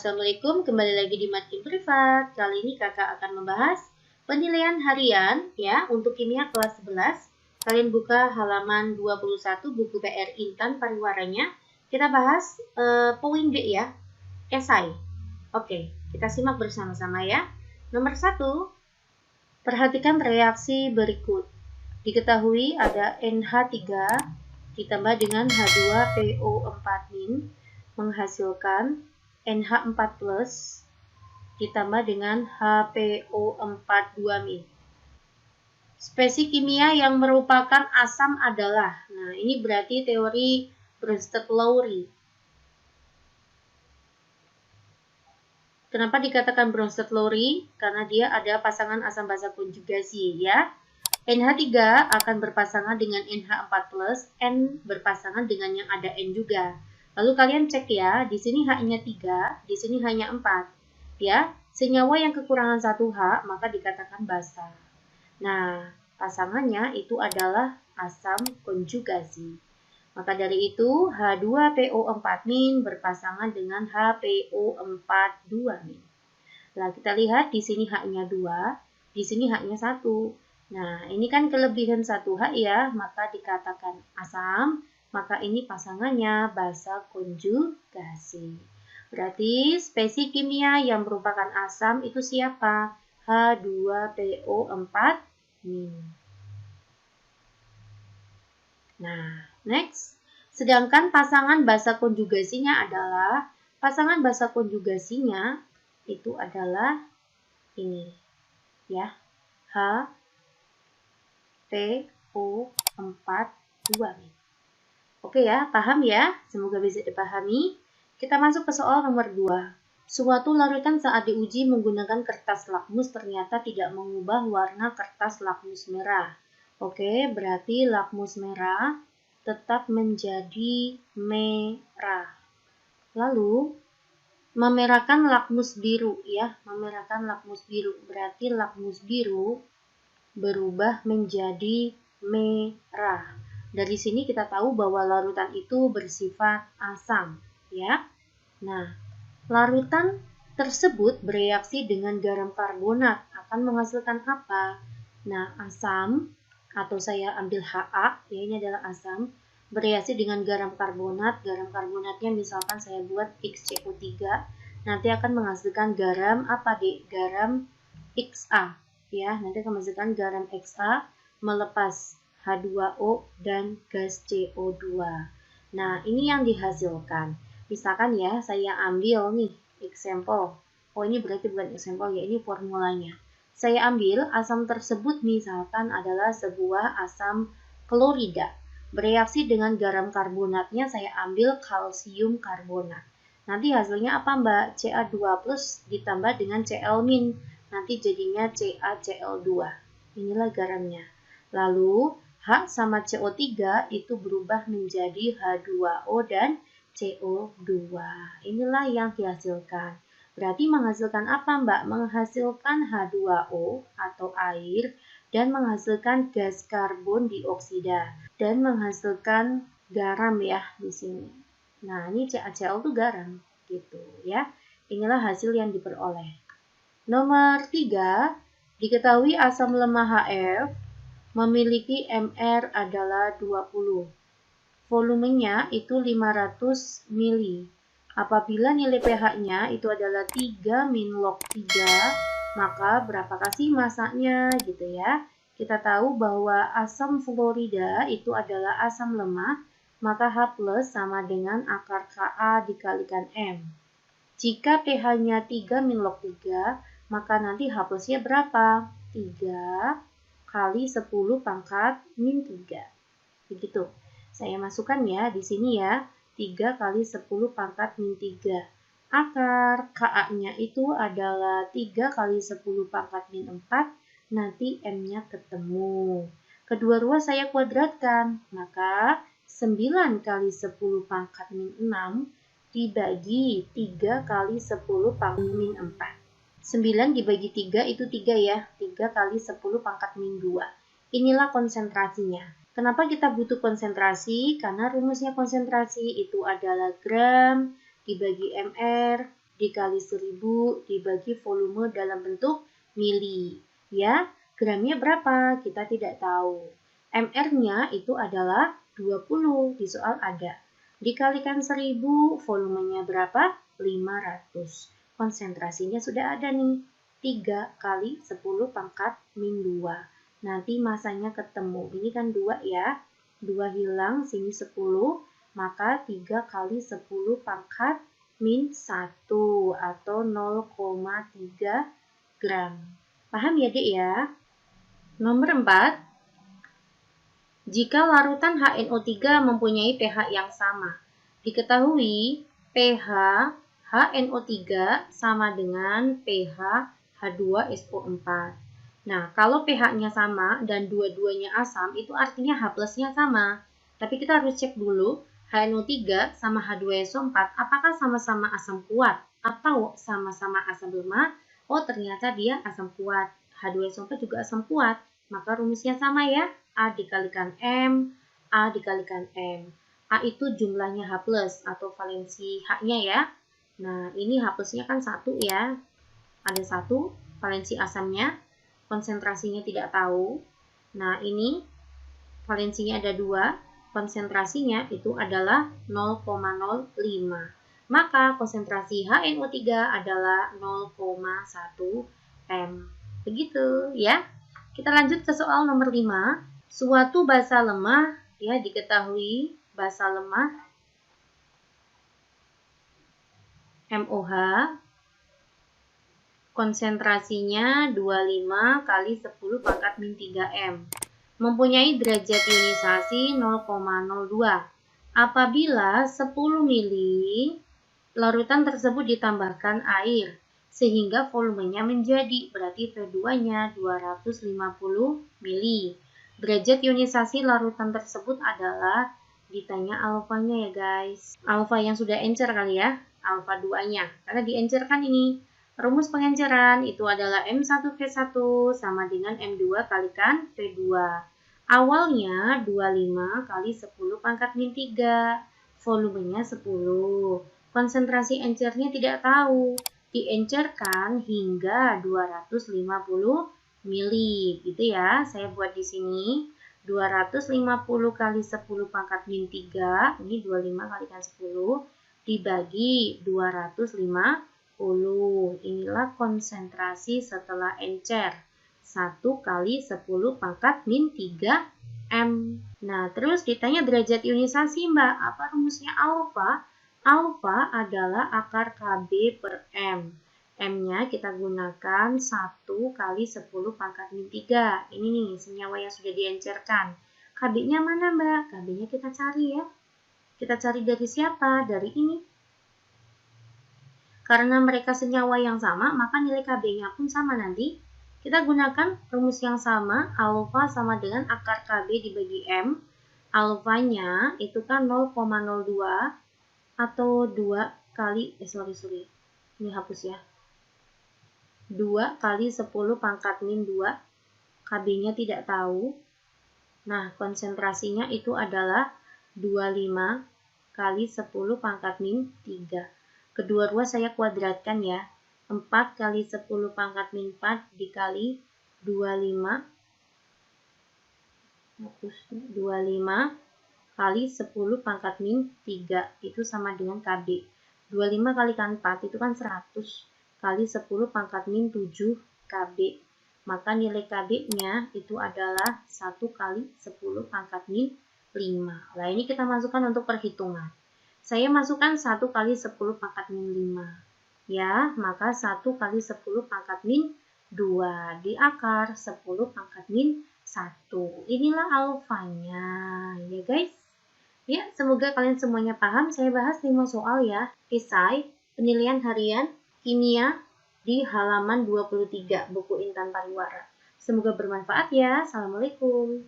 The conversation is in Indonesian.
Assalamualaikum, kembali lagi di Makin Privat. Kali ini kakak akan membahas penilaian harian ya untuk kimia kelas 11. Kalian buka halaman 21 buku PR Intan Pariwaranya. Kita bahas poin B ya, esai. Oke, kita simak bersama-sama ya. Nomor 1, perhatikan reaksi berikut. Diketahui ada NH3 ditambah dengan H2PO4- menghasilkan NH4+ ditambah dengan HPO42-. Spesies kimia yang merupakan asam adalah, nah ini berarti teori Bronsted-Lowry. Kenapa dikatakan Bronsted-Lowry? Karena dia ada pasangan asam basa konjugasi ya. NH3 akan berpasangan dengan NH4+, N berpasangan dengan yang ada N juga. Lalu kalian cek ya, di sini H-nya 3, di sini hanya 4. Ya, senyawa yang kekurangan 1 H maka dikatakan basa. Nah, pasangannya itu adalah asam konjugasi. Maka dari itu H2PO4- berpasangan dengan HPO42-. Nah, kita lihat di sini H-nya 2, di sini H-nya 1. Nah, ini kan kelebihan 1H ya, maka dikatakan asam. Maka ini pasangannya basa konjugasi. Berarti spesies kimia yang merupakan asam itu siapa? H2PO4-. Nah, next. Sedangkan pasangan basa konjugasinya adalah, pasangan basa konjugasinya itu adalah ini ya. HPO42. Oke ya, paham ya? Semoga bisa dipahami. Kita masuk ke soal nomor 2. Suatu larutan saat diuji menggunakan kertas lakmus ternyata tidak mengubah warna kertas lakmus merah. Oke, berarti lakmus merah tetap menjadi merah. Lalu, memerahkan lakmus biru ya, memerahkan lakmus biru. Berarti lakmus biru berubah menjadi merah. Dari sini kita tahu bahwa larutan itu bersifat asam, ya. Nah, larutan tersebut bereaksi dengan garam karbonat akan menghasilkan apa? Nah, asam atau saya ambil Ha, ya ini adalah asam, bereaksi dengan garam karbonat. Garam karbonatnya misalkan saya buat XCO3, nanti akan menghasilkan garam apa deh? Garam XA, ya. Nanti akan menghasilkan garam XA melepas H2O dan gas CO2. Nah, ini yang dihasilkan. Misalkan ya, saya ambil nih example. Oh, ini berarti bukan example ya, ini formulanya. Saya ambil asam tersebut misalkan adalah sebuah asam klorida. Bereaksi dengan garam karbonatnya saya ambil kalsium karbonat. Nanti hasilnya apa Mbak? Ca2+ ditambah dengan Cl-. Nanti jadinya CaCl2. Inilah garamnya. Lalu H sama CO3 itu berubah menjadi H2O dan CO2. Inilah yang dihasilkan. Berarti menghasilkan apa Mbak? Menghasilkan H2O atau air dan menghasilkan gas karbon dioksida dan menghasilkan garam ya di sini. Nah, ini CaCl itu garam gitu ya. Inilah hasil yang diperoleh. Nomor 3, diketahui asam lemah HF memiliki Mr adalah 20. Volumenya itu 500 mili. Apabila nilai pH-nya itu adalah 3 - log 3, maka berapa kasih masanya gitu ya. Kita tahu bahwa asam fluorida itu adalah asam lemah, maka H+ sama dengan akar Ka dikalikan M. Jika pH-nya 3 - log 3, maka nanti H+-nya berapa? 3 kali 10 pangkat min 3. Begitu. Saya masukkan ya di sini ya. 3 kali 10 pangkat min 3. Akar Ka-nya itu adalah 3 kali 10 pangkat min 4. Nanti M-nya ketemu. Kedua-dua saya kuadratkan. Maka 9 kali 10 pangkat min 6 dibagi 3 kali 10 pangkat min 4. 9 dibagi 3 itu 3 ya. 3 kali 10 pangkat min 2. Inilah konsentrasinya. Kenapa kita butuh konsentrasi? Karena rumusnya konsentrasi itu adalah gram dibagi mr dikali 1000 dibagi volume dalam bentuk mili. Ya, gramnya berapa? Kita tidak tahu. MR-nya itu adalah 20, di soal ada. Dikalikan 1000, volumenya berapa? 500. Konsentrasinya sudah ada nih, 3 kali 10 pangkat min 2. Nanti masanya ketemu, ini kan 2 ya. 2 hilang, sini 10, maka 3 kali 10 pangkat min 1 atau 0,3 gram. Paham ya, Dek ya? Nomor 4. Jika larutan HNO3 mempunyai pH yang sama, diketahui pH HNO3 sama dengan pH H2SO4. Nah, kalau pH-nya sama dan dua-duanya asam, itu artinya H plus-nya sama. Tapi kita harus cek dulu, HNO3 sama H2SO4, apakah sama-sama asam kuat atau sama-sama asam lemah? Oh, ternyata dia asam kuat. H2SO4 juga asam kuat. Maka rumusnya sama ya, A dikalikan M, A dikalikan M. A itu jumlahnya H plus atau valensi H-nya ya. Nah, ini H plusnya kan 1 ya. Ada 1, valensi asamnya, konsentrasinya tidak tahu. Nah, ini valensinya ada 2, konsentrasinya itu adalah 0,05. Maka konsentrasi HNO3 adalah 0,1 M. Begitu ya. Kita lanjut ke soal nomor 5. Suatu basa lemah, ya diketahui basa lemah MOH konsentrasinya 25 kali 10 pangkat min 3 M. Mempunyai derajat ionisasi 0,02. Apabila 10 mili larutan tersebut ditambahkan air, sehingga volumenya menjadi, berarti V2-nya 250 mili. Derajat ionisasi larutan tersebut adalah, ditanya alfanya ya guys. Alfa yang sudah encer kali ya, alfa 2-nya. Karena diencerkan ini. Rumus pengenceran itu adalah M1V1 sama dengan M2 kalikan V2. Awalnya 25 kali 10 pangkat min 3. Volumenya 10. Konsentrasi encernya tidak tahu. Diencerkan hingga 250 mili. Gitu ya. Saya buat di sini. 250 kali 10 pangkat min 3. Ini 25 kalikan 10. Dibagi 250. Inilah konsentrasi setelah encer. 1 kali 10 pangkat min 3 M. Nah, terus ditanya derajat ionisasi, Mbak. Apa rumusnya alfa? Alfa adalah akar Kb per M. M-nya kita gunakan 1 kali 10 pangkat min 3. Ini nih, senyawa yang sudah diencerkan. Kb-nya mana, Mbak? Kb-nya kita cari ya. Kita cari dari siapa? Dari ini. Karena mereka senyawa yang sama, maka nilai Kb-nya pun sama nanti. Kita gunakan rumus yang sama, alfa sama dengan akar Kb dibagi M. Alfanya itu kan 0,02 atau 2 kali, ini hapus ya. 2 kali 10 pangkat min 2, Kb-nya tidak tahu. Nah, konsentrasinya itu adalah 25 kali 10 pangkat min 3. Kedua-dua saya kuadratkan ya. 4 kali 10 pangkat min 4 dikali 25. 25 kali 10 pangkat min 3. Itu sama dengan Kb. 25 kalikan 4 itu kan 100. Kali 10 pangkat min 7 Kb. Maka nilai Kb-nya itu adalah 1 kali 10 pangkat min 5. Nah, ini kita masukkan untuk perhitungan. Saya masukkan 1 kali 10 pangkat min 5. Ya, maka 1 kali 10 pangkat min 2 di akar 10 pangkat min 1. Inilah alfanya, ya guys. Ya, semoga kalian semuanya paham. Saya bahas 5 soal ya. Esai, penilaian harian, kimia di halaman 23 buku Intan Pariwara. Semoga bermanfaat ya. Assalamualaikum.